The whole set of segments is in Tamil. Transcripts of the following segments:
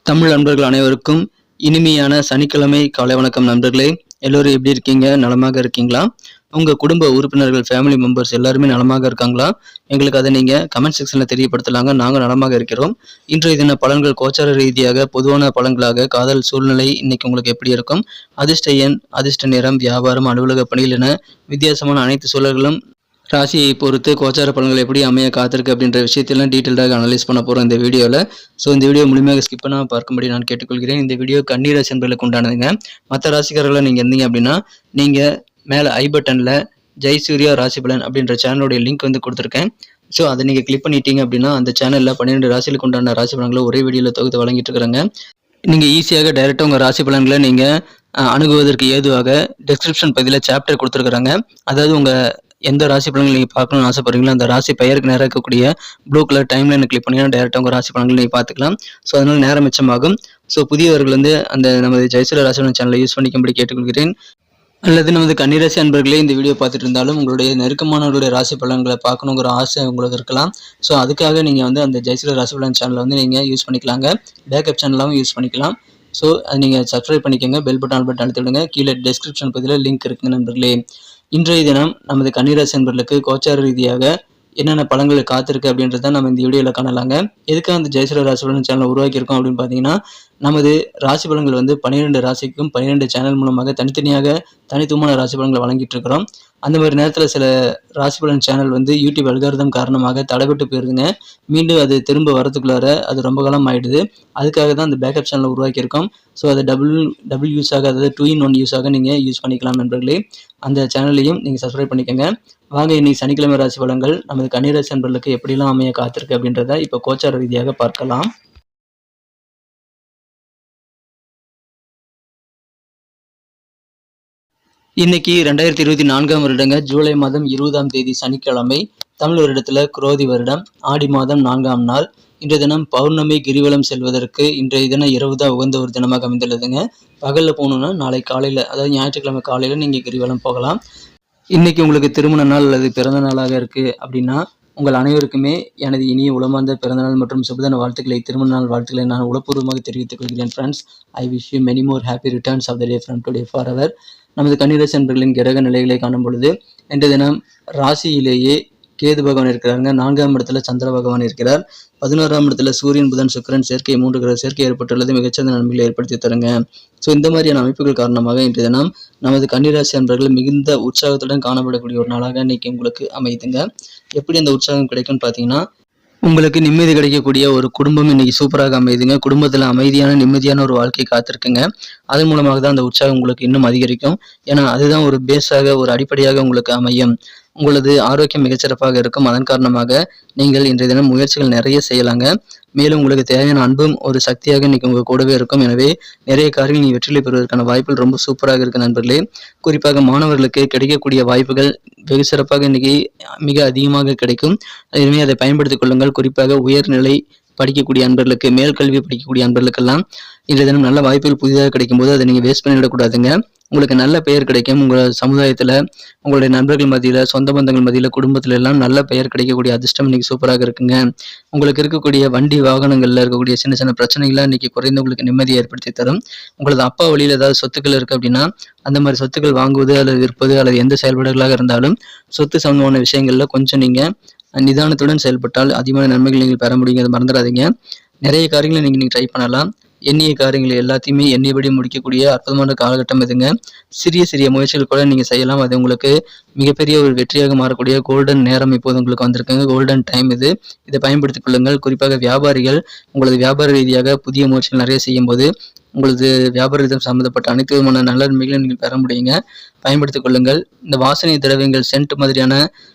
தமிழ் நண்பர்கள் அனைவருக்கும் இனிமையான சனிக்கிழமை காலை வணக்கம் நண்பர்களே. எல்லோரும் எப்படி இருக்கீங்க? நலமாக இருக்கீங்களா? உங்கள் குடும்ப உறுப்பினர்கள், ஃபேமிலி மெம்பர்ஸ் எல்லாருமே நலமாக இருக்காங்களா? எங்களுக்கு அதை நீங்கள் கமெண்ட் செக்ஷனில் தெரியப்படுத்தலாங்க. நாங்கள் நலமாக இருக்கிறோம். இன்றைய தின பலன்கள் கோச்சார ரீதியாக பொதுவான பலன்களாக காதல் சூழ்நிலை இன்னைக்கு உங்களுக்கு எப்படி இருக்கும், அதிர்ஷ்ட எண், அதிர்ஷ்ட நேரம், வியாபாரம், அலுவலக பணிகள் என வித்தியாசமான அனைத்து சூழல்களும் ராசியை பொறுத்து கோச்சார பலன்கள் எப்படி அமைய காத்திருக்கு அப்படின்ற விஷயத்தெல்லாம் டீட்டெயிலாக அனலைஸ் பண்ண போகிறோம் இந்த வீடியோவில். ஸோ இந்த வீடியோ முழுமையாக ஸ்கிப் பண்ணாமல் பார்க்கும்படி நான் கேட்டுக்கொள்கிறேன். இந்த வீடியோ கன்னி ராசி என்பதற்கு உண்டானதுங்க. மற்ற ராசிக்காரர்களாக நீங்கள் இருந்தீங்க அப்படின்னா நீங்கள் மேலே ஐ பட்டனில் ஜெய் சூர்யா ராசி பலன் அப்படின்ற சேனலோடைய லிங்க் வந்து கொடுத்துருக்கேன். ஸோ அதை நீங்கள் கிளிக் பண்ணிட்டீங்க அப்படின்னா அந்த சேனலில் 12 ராசிகளுக்கு உண்டான ராசி பலன்களை ஒரே வீடியோவில் தொகுத்து வழங்கிட்டு இருக்கிறாங்க. நீங்கள் ஈஸியாக டைரெக்டாக உங்கள் ராசி பலன்களை நீங்கள் அணுகுவதற்கு ஏதுவாக டிஸ்கிரிப்ஷன் பகுதியில் சாப்டர் கொடுத்துருக்குறாங்க. அதாவது உங்கள் எந்த ராசி பலன்கள் நீங்கள் பார்க்கணும்னு ஆசைப்படுறீங்களோ அந்த ராசி பெயருக்கு நேராக இருக்கக்கூடிய ப்ளூ கலர் டைம்லைனை கிளிக் பண்ணிங்கன்னா டேரெக்டாக உங்கள் ராசி பலன்கள் நீங்கள் பார்த்துக்கலாம். ஸோ அதனால் நேரம் மிச்சமாகும். ஸோ புதியவர்கள் வந்து அந்த நமது ஜெயசூர்யா ராசி பலன் சேனலை யூஸ் பண்ணிக்கும்படி கேட்டுக்கொள்கிறேன். அல்லது நமது கன்னிராசி அன்பர்களே இந்த வீடியோ பார்த்துட்டு இருந்தாலும் உங்களுடைய நெருக்கமானவர்களுடைய ராசி பலன்களை பார்க்கணுங்கிற ஆசை உங்களுக்கு இருக்கலாம். ஸோ அதுக்காக நீங்கள் வந்து அந்த ஜெயசூர்யா ராசி பலன் சேனலை வந்து நீங்கள் யூஸ் பண்ணிக்கலாங்க. பேக்கப் சேனலாகவும் யூஸ் பண்ணிக்கலாம். ஸோ அது நீங்கள் சப்ஸ்கிரைப் பண்ணிக்கோங்க. பெல் பட்டன் ஆல் பட்டன் அழுத்தி விடுங்க. கீழே டிஸ்கிரிப்ஷன் பகுதியில் லிங்க் இருக்குங்க நண்பர்களே. இன்றைய தினம் நமது கன்னிராசி அன்பர்களுக்கு கோச்சார ரீதியாக என்னென்ன பலன்கள் காத்திருக்கு அப்படின்றத நம்ம இந்த வீடியோவில் காணலாங்க. எதுக்காக அந்த ஜெயசூர்யா ராசி பலன் சேனல் உருவாக்கியிருக்கோம் அப்படின்னு பார்த்தீங்கன்னா, நமது ராசி பலன்கள் வந்து 12 ராசிக்கும் 12 சேனல் மூலமாக தனித்துவமான ராசி பலன்களை வழங்கிட்டு இருக்கிறோம். அந்த மாதிரி நேரத்தில் சில ராசி பலன் சேனல் வந்து யூடியூப் அல்காரிதம் காரணமாக தடைபட்டு போயிருதுங்க. மீண்டும் அது திரும்ப வரதுக்குள்ளார அது ரொம்ப காலம் ஆயிடுது. அதுக்காக தான் அந்த பேக்கப் சேனலை உருவாக்கியிருக்கோம். ஸோ அதை டபுள் யூஸாக, அதாவது 2-in-1 யூஸாக நீங்கள் யூஸ் பண்ணிக்கலாம் நண்பர்களே. அந்த சேனலையும் நீங்கள் சப்ஸ்கிரைப் பண்ணிக்கோங்க. வாங்க இன்னைக்கு சனிக்கிழமை ராசி பலன்கள் நமது கன்னிராசி அன்பர்களுக்கு எப்படிலாம் அமைய காத்திருக்கு அப்படின்றத இப்போ கோச்சார ரீதியாக பார்க்கலாம். இன்னைக்கு 2024ஆம் வருடங்க ஜூலை மாதம் 20ஆம் தேதி சனிக்கிழமை. தமிழ் வருடத்துல குரோதி வருடம் ஆடி மாதம் 4ஆம் நாள். இன்றைய தினம் பௌர்ணமி கிரிவலம் செல்வதற்கு இன்றைய தினம் இரவு தான் உகந்த ஒரு தினமாக அமைந்துள்ளதுங்க. பகல்ல போகணுன்னா நாளை காலையில, அதாவது ஞாயிற்றுக்கிழமை காலையில நீங்க கிரிவலம் போகலாம். இன்னைக்கு உங்களுக்கு திருமண நாள் அல்லது பிறந்த நாளாக இருக்கு அப்படின்னா உங்கள் அனைவருக்குமே எனது இனிய உளமார்ந்த பிறந்தநாள் மற்றும் சுபதின வாழ்த்துக்களை, திருமண நாள் வாழ்த்துக்களை நான் உளப்பூர்வமாக தெரிவித்துக் கொள்கிறேன். Friends, I wish you many more happy returns of the day from today forever. நமது கன்னிராசி அன்பர்களின் கிரக நிலைகளை காணும் பொழுது இன்றைய தினம் ராசியிலேயே கேது பகவான் இருக்கிறாருங்க. 4ஆம் இடத்துல சந்திர பகவான் இருக்கிறார். 11ஆம் இடத்துல சூரியன், புதன், சுக்கிரன் சேர்க்கை, 3 கிரக சேர்க்கை ஏற்பட்டுள்ளது. மிகச்சிறந்த நன்மைகளை ஏற்படுத்தி தருங்க. ஸோ இந்த மாதிரியான அமைப்புகள் காரணமாக இன்றைய தினம் நமது கன்னிராசி அன்பர்கள் மிகுந்த உற்சாகத்துடன் காணப்படக்கூடிய ஒரு நாளாக இன்னைக்கு உங்களுக்கு அமைதுங்க. எப்படி அந்த உற்சாகம் கிடைக்கும்னு பார்த்தீங்கன்னா, உங்களுக்கு நிம்மதி கிடைக்கக்கூடிய ஒரு குடும்பம் இன்னைக்கு சூப்பராக அமைதுங்க. குடும்பத்தில் அமைதியான நிம்மதியான ஒரு வாழ்க்கை காத்திருக்குங்க. அதன் மூலமாக தான் அந்த உற்சாகம் உங்களுக்கு இன்னும் அதிகரிக்கும். ஏன்னா அதுதான் ஒரு பேஸாக, ஒரு அடிப்படையாக உங்களுக்கு அமையும். உங்களது ஆரோக்கியம் மிகச்சிறப்பாக இருக்கும். அதன் காரணமாக நீங்கள் இன்றைய தினம் முயற்சிகள் நிறைய செய்யலாங்க. மேலும் உங்களுக்கு தேவையான அன்பும் ஒரு சக்தியாக இன்னைக்கு உங்க கூடவே இருக்கும். எனவே நிறைய காரியங்கள் நீ வெற்றிலை பெறுவதற்கான வாய்ப்புகள் ரொம்ப சூப்பராக இருக்கு நண்பர்களே. குறிப்பாக மாணவர்களுக்கு கிடைக்கக்கூடிய வாய்ப்புகள் வெகு சிறப்பாக இன்னைக்கு மிக அதிகமாக கிடைக்கும். எனவே அதை பயன்படுத்திக் கொள்ளுங்கள். குறிப்பாக உயர்நிலை படிக்கக்கூடிய அன்பர்களுக்கு, மேல்கல்வி படிக்கக்கூடிய அன்பர்களுக்கெல்லாம் இன்றைய தினம் நல்ல வாய்ப்புகள் புதிதாக கிடைக்கும் போது அதை நீங்கள் வேஸ்ட் பண்ணிவிடக்கூடாதுங்க. உங்களுக்கு நல்ல பெயர் கிடைக்கும். உங்கள் சமுதாயத்தில், உங்களுடைய நண்பர்கள் மத்தியில், சொந்த பந்தங்கள் மத்தியில், குடும்பத்துல எல்லாம் நல்ல பெயர் கிடைக்கக்கூடிய அதிர்ஷ்டம் இன்னைக்கு சூப்பராக இருக்குங்க. உங்களுக்கு இருக்கக்கூடிய வண்டி வாகனங்களில் இருக்கக்கூடிய சின்ன சின்ன பிரச்சனைகளை இன்னைக்கு குறைந்து உங்களுக்கு நிம்மதியை ஏற்படுத்தி தரும். உங்களது அப்பா வழியில் ஏதாவது சொத்துக்கள் இருக்குது அப்படின்னா அந்த மாதிரி சொத்துக்கள் வாங்குவது அல்லது விற்பது அல்லது எந்த செயல்பாடுகளாக இருந்தாலும் சொத்து சம்பந்தமான விஷயங்களில் கொஞ்சம் நீங்கள் நிதானத்துடன் செயல்பட்டால் அதிகமான நன்மைகள் நீங்கள் பெற முடியும். அதை மறந்துடாதீங்க. நிறைய காரியங்களை நீங்கள் ட்ரை பண்ணலாம். எண்ணிய காரியங்களை எல்லாத்தையுமே எண்ணியபடி முடிக்கக்கூடிய அற்புதமான காலகட்டம் இதுங்க. சிறிய சிறிய முயற்சிகள் கூட நீங்கள் செய்யலாம். அது உங்களுக்கு மிகப்பெரிய ஒரு வெற்றியாக மாறக்கூடிய கோல்டன் நேரம் இப்போது உங்களுக்கு வந்திருக்குங்க. கோல்டன் டைம் இது. இதை பயன்படுத்திக் கொள்ளுங்கள். குறிப்பாக வியாபாரிகள் உங்களது வியாபார ரீதியாக புதிய முயற்சிகள் நிறைய செய்யும் போது உங்களது வியாபாரம் சம்மந்தப்பட்ட அனைத்து விதமான நல்ல நன்மைகளை நீங்கள் பெற முடியுங்க. பயன்படுத்திக் கொள்ளுங்கள். இந்த வாசனை திரவியங்கள், சென்ட் மாதிரியான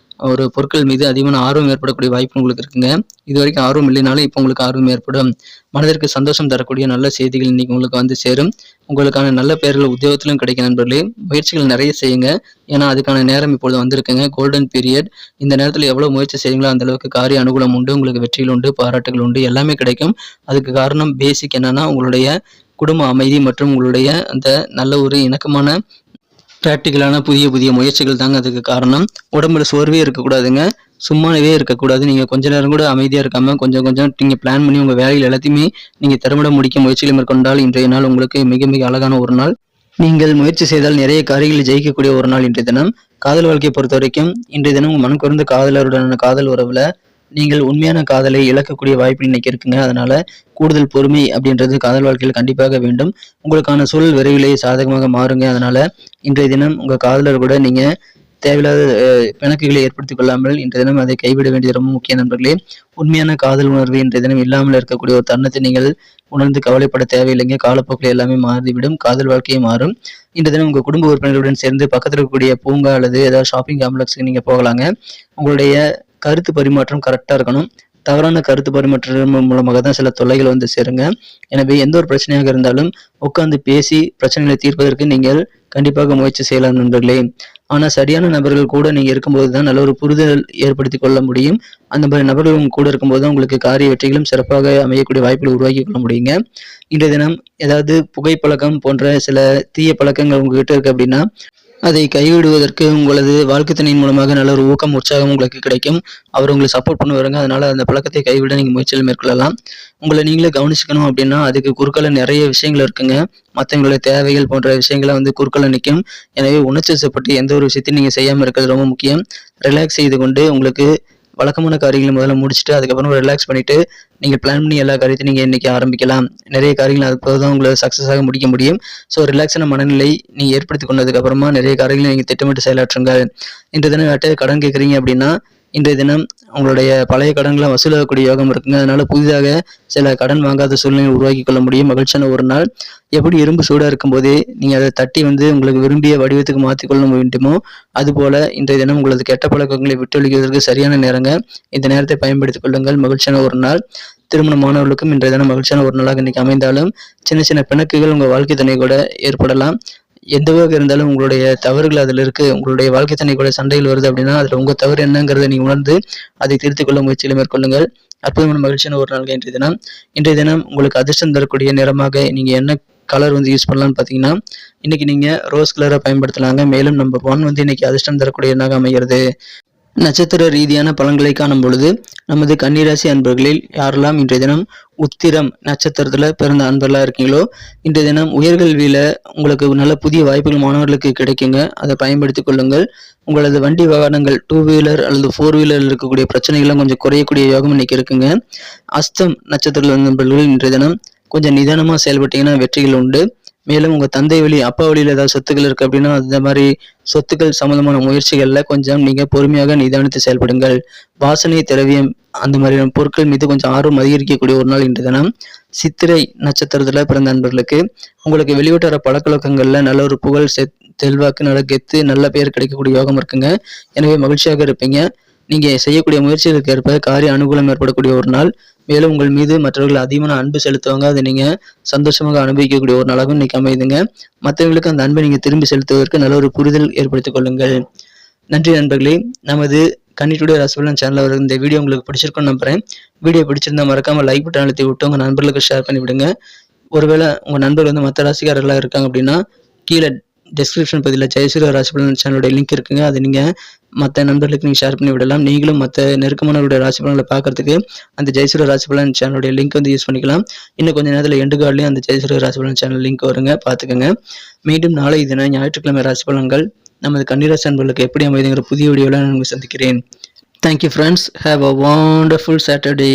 ஒரு பொருட்கள் மீது அதிகமான ஆர்வம் ஏற்படக்கூடிய வாய்ப்பு உங்களுக்கு இருக்குங்க. இது வரைக்கும் ஆர்வம் இல்லைனாலும் இப்போ உங்களுக்கு ஆர்வம் ஏற்படும். மனதிற்கு சந்தோஷம் தரக்கூடிய நல்ல செய்திகள் இன்னைக்கு உங்களுக்கு வந்து சேரும். உங்களுக்கான நல்ல பெயர்கள் உத்தியோகத்திலும் கிடைக்கும் நண்பர்களே. முயற்சிகள் நிறைய செய்யுங்க. ஏன்னா அதுக்கான நேரம் இப்பொழுது வந்திருக்குங்க. Golden period. இந்த நேரத்தில் எவ்வளவு முயற்சி செய்யுங்களோ அந்த அளவுக்கு காரிய அனுகூலம் உண்டு. உங்களுக்கு வெற்றிகள் உண்டு, பாராட்டுகள் உண்டு, எல்லாமே கிடைக்கும். அதுக்கு காரணம் பேசிக் என்னன்னா உங்களுடைய குடும்ப அமைதி மற்றும் உங்களுடைய அந்த நல்ல ஒரு இணக்கமான ப்ராக்டிக்கலான புதிய புதிய முயற்சிகள் தாங்க அதுக்கு காரணம். உடம்புல சோர்வே இருக்கக்கூடாதுங்க. சும்மாவே இருக்கக்கூடாது. நீங்க கொஞ்ச நேரம் கூட அமைதியா இருக்காம கொஞ்சம் கொஞ்சம் நீங்க பிளான் பண்ணி உங்க வேலைகள் எல்லாத்தையுமே நீங்க திறம்பட முடிக்க முயற்சிகளை மேற்கொண்டால் இன்றைய நாள் உங்களுக்கு மிக மிக அழகான ஒரு நாள். நீங்கள் முயற்சி செய்தால் நிறைய காரியங்களில் ஜெயிக்கக்கூடிய ஒரு நாள் இன்றைய தினம். காதல் வாழ்க்கையை பொறுத்த வரைக்கும் இன்றைய தினம் உங்க மனம் குறைந்த காதலருடனான காதல் உறவுல நீங்கள் உண்மையான காதலை இழக்கக்கூடிய வாய்ப்பு இன்னைக்கு இருக்குங்க. அதனால கூடுதல் பொறுமை அப்படின்றது காதல் வாழ்க்கையில் கண்டிப்பாக வேண்டும். உங்களுக்கான சூழல் விரைவிலேயே சாதகமாக மாறுங்க. அதனால இன்றைய தினம் உங்க காதலர் கூட நீங்க தேவையில்லாத பிணக்குகளை ஏற்படுத்திக் கொள்ளாமல் இன்றைய தினம் அதை கைவிட வேண்டியது ரொம்ப முக்கிய நண்பர்களே. உண்மையான காதல் உணர்வு இன்றைய தினம் இல்லாமல் இருக்கக்கூடிய ஒரு தருணத்தை நீங்கள் உணர்ந்து கவலைப்பட தேவையில்லைங்க. காலப்போக்கில் எல்லாமே மாறிவிடும். காதல் வாழ்க்கையே மாறும். இன்றைய தினம் உங்க குடும்ப உறுப்பினர்களுடன் சேர்ந்து பக்கத்தில் இருக்கக்கூடிய பூங்கா அல்லது ஏதாவது ஷாப்பிங் காம்ப்ளெக்ஸுக்கு நீங்க போகலாங்க. உங்களுடைய கருத்து பரிமாற்றம் கரெக்டா இருக்கணும். தவறான கருத்து பரிமாற்றம் மூலமாக தான் சில தொல்லைகள் வந்து சேருங்க. எனவே எந்த ஒரு பிரச்சனையாக இருந்தாலும் உட்கார்ந்து பேசி பிரச்சனைகளை தீர்ப்பதற்கு நீங்கள் கண்டிப்பாக முயற்சி செய்யலாம் நண்பர்களே. ஆனா சரியான நபர்கள் கூட நீங்க இருக்கும்போது தான் நல்ல ஒரு புரிதல் ஏற்படுத்தி கொள்ள முடியும். அந்த மாதிரி நபர்கள் உங்க கூட இருக்கும்போது தான் உங்களுக்கு காரிய வெற்றிகளும் சிறப்பாக அமையக்கூடிய வாய்ப்புகளை உருவாக்கி கொள்ள முடியுங்க. இன்றைய தினம் ஏதாவது புகைப்பழக்கம் போன்ற சில தீய பழக்கங்கள் உங்ககிட்ட இருக்கு அப்படின்னா அதை கைவிடுவதற்கு உங்களது வாழ்க்கை துணையின் மூலமாக நல்ல ஒரு ஊக்கம் உற்சாகம் உங்களுக்கு கிடைக்கும். அவர் உங்களுக்கு சப்போர்ட் பண்ணுவாருங்க. அதனால அந்த பழக்கத்தை கைவிட நீங்க முயற்சிகள் மேற்கொள்ளலாம். உங்களை நீங்களே கவனிச்சுக்கணும் அப்படின்னா அதுக்கு குறுக்கால நிறைய விஷயங்கள் இருக்குங்க. மற்றவங்களுடைய தேவைகள் போன்ற விஷயங்களை வந்து குறுக்கால நிற்கும். எனவே உணர்ச்சி வசப்பட்டு எந்த ஒரு விஷயத்தையும் நீங்க செய்யாம இருக்கிறது ரொம்ப முக்கியம். ரிலாக்ஸ் செய்து கொண்டு உங்களுக்கு வழக்கமான காரியங்களை முதல்ல முடிச்சுட்டு அதுக்கப்புறம் ரிலாக்ஸ் பண்ணிட்டு நீங்க பிளான் பண்ணி எல்லா காரியத்தையும் நீங்க இன்னைக்கு ஆரம்பிக்கலாம். நிறைய காரியங்கள் அப்போதான் உங்களை சக்சஸ் ஆக முடிக்க முடியும். ஸோ ரிலாக்ஸான மனநிலை நீங்க ஏற்படுத்தி கொண்டதுக்கு அப்புறமா நிறைய காரியங்களை நீங்க திட்டமிட்டு செயலாற்றுங்கள். இன்றைய தினம் யார்கிட்ட கடன் கேட்குறீங்க அப்படின்னா இன்றைய தினம் உங்களுடைய பழைய கடன்களை வசூலாகக்கூடிய யோகம் இருக்குங்க. அதனால புதிதாக சில கடன் வாங்காத சூழ்நிலை உருவாக்கி கொள்ள முடியும். மகிழ்ச்சியான ஒரு நாள். எப்படி இரும்பு சூடா இருக்கும் போதே நீங்க அதை தட்டி வந்து உங்களுக்கு விரும்பிய வடிவத்துக்கு மாற்றிக்கொள்ள வேண்டுமோ அதுபோல இன்றைய தினம் உங்களது கெட்ட பழக்கங்களை விட்டொழிக்கிறதுக்கு சரியான நேரங்க. இந்த நேரத்தை பயன்படுத்திக் கொள்ளுங்கள். மகிழ்ச்சியான ஒரு நாள். திருமணமானவர்களுக்கும் இன்றைய தினம் மகிழ்ச்சியான ஒரு நாளாக இன்னைக்கு அமைந்தாலும் சின்ன சின்ன பிணக்குகள் உங்க வாழ்க்கை துணை கூட ஏற்படலாம். எதுவாக இருந்தாலும் உங்களுடைய தவறுகள் அதில் இருக்கு. உங்களுடைய வாழ்க்கை துணை கூட சண்டையில் வருது அப்படின்னா அதுல உங்க தவறு என்னங்கிறத நீங்க உணர்ந்து அதை திருத்திக் கொள்ள முயற்சிகளை மேற்கொள்ளுங்கள். அற்புதமான மகிழ்ச்சியான ஒரு நாள் இன்றைய தினம் உங்களுக்கு அதிர்ஷ்டம் தரக்கூடிய நிறமாக நீங்க என்ன கலர் வந்து யூஸ் பண்ணலாம்னு பார்த்தீங்கன்னா இன்னைக்கு நீங்க ரோஸ் கலரை பயன்படுத்தலாங்க. மேலும் நம்பர் 1 வந்து இன்னைக்கு அதிர்ஷ்டம் தரக்கூடிய எண்ணாக அமைகிறது. நட்சத்திர ரீதியான பலன்களை காணும் பொழுது நமது கன்னிராசி அன்பர்களில் யாரெல்லாம் இன்றைய தினம் உத்திரம் நட்சத்திரத்துல பிறந்த அன்பர்களா இருக்கீங்களோ இன்றைய தினம் உயர்கல்வியில உங்களுக்கு நல்ல புதிய வாய்ப்புகள் மாணவர்களுக்கு கிடைக்குங்க. அதை பயன்படுத்திக் கொள்ளுங்கள். உங்களது வண்டி வாகனங்கள் 2 வீலர் அல்லது 4 வீலர் இருக்கக்கூடிய பிரச்சனைகள்லாம் கொஞ்சம் குறையக்கூடிய யோகம் இன்னைக்கு இருக்குங்க. அஸ்தம் நட்சத்திரத்தில் நண்பர்கள் இன்றைய தினம் கொஞ்சம் நிதானமா செயல்பட்டீங்கன்னா வெற்றிகள் உண்டு. மேலும் உங்க தந்தை வழி அப்பா வழியில ஏதாவது சொத்துக்கள் இருக்கு அப்படின்னா அந்த மாதிரி சொத்துக்கள் சம்பந்தமான முயற்சிகள்ல கொஞ்சம் நீங்க பொறுமையாக நிதானித்து செயல்படுங்கள். வாசனை திரவியம் அந்த மாதிரியான பொருட்கள் மீது கொஞ்சம் ஆர்வம் அதிகரிக்கக்கூடிய ஒரு நாள் இன்று தினம். சித்திரை நட்சத்திரத்துல பிறந்த நண்பர்களுக்கு உங்களுக்கு வெளிவட்டார பழக்கவழக்கங்கள்ல நல்ல ஒரு புகழ் செல்வாக்கு நல்ல கெத்து நல்ல பெயர் கிடைக்கக்கூடிய யோகம் இருக்குங்க. எனவே மகிழ்ச்சியாக இருப்பீங்க. நீங்க செய்யக்கூடிய முயற்சிகளுக்கு ஏற்ப காரிய அனுகூலம் ஏற்படக்கூடிய ஒரு நாள். மேலும் உங்கள் மீது மற்றவர்கள் அதிகமான அன்பு செலுத்துவாங்க. அதை நீங்க சந்தோஷமாக அனுபவிக்கக்கூடிய ஒரு நாளாகவும் இன்னைக்கு அமைதுங்க. மற்றவர்களுக்கு அந்த அன்பை நீங்க திரும்பி செலுத்துவதற்கு நல்ல ஒரு புரிதல் ஏற்படுத்திக் கொள்ளுங்கள். நன்றி நண்பர்களே. நமது கன்னிடுடே ராசிபலன் சேனல்ல வர இந்த வீடியோ உங்களுக்கு பிடிச்சிருக்கும்னு நம்புறேன். வீடியோ பிடிச்சிருந்தா மறக்காம லைக் பட்டன் அழுத்தி விட்டு உங்க நண்பர்களுக்கு ஷேர் பண்ணி விடுங்க. ஒருவேளை உங்க நண்பர்கள் வந்து மற்ற ராசிக்காரர்களாக இருக்காங்க அப்படின்னா கீழே டிஸ்கிரிப்ஷன் பகுதியில் ஜெயசூரிய ராசிபலன் சேனலுடைய லிங்க் இருக்குங்க. அதை நீங்க மற்ற நண்பர்களுக்கு நீங்க ஷேர் பண்ணி விடலாம். நீங்களும் மற்ற நெருக்கமானவருடைய ராசிபலன்களை பார்க்கறதுக்கு அந்த ஜெயசூரிய ராசிபலன் சேனலுடைய லிங்க் வந்து யூஸ் பண்ணிக்கலாம். இன்னும் கொஞ்சம் நேரத்தில் எண்டு கார்ட்லயும் அந்த ஜெயசூரிய ராசிபலன் சேனல் லிங்க் வருங்க, பார்த்துக்கோங்க. மீண்டும் நாளை தினம் ஞாயிற்றுக்கிழமை ராசிபலன்கள் நமது கன்னிராசி அன்பர்களுக்கு எப்படி அமைதுங்கிற புதிய வீடியோவில் நான் சந்திக்கிறேன். Thank you friends. Have a wonderful Saturday.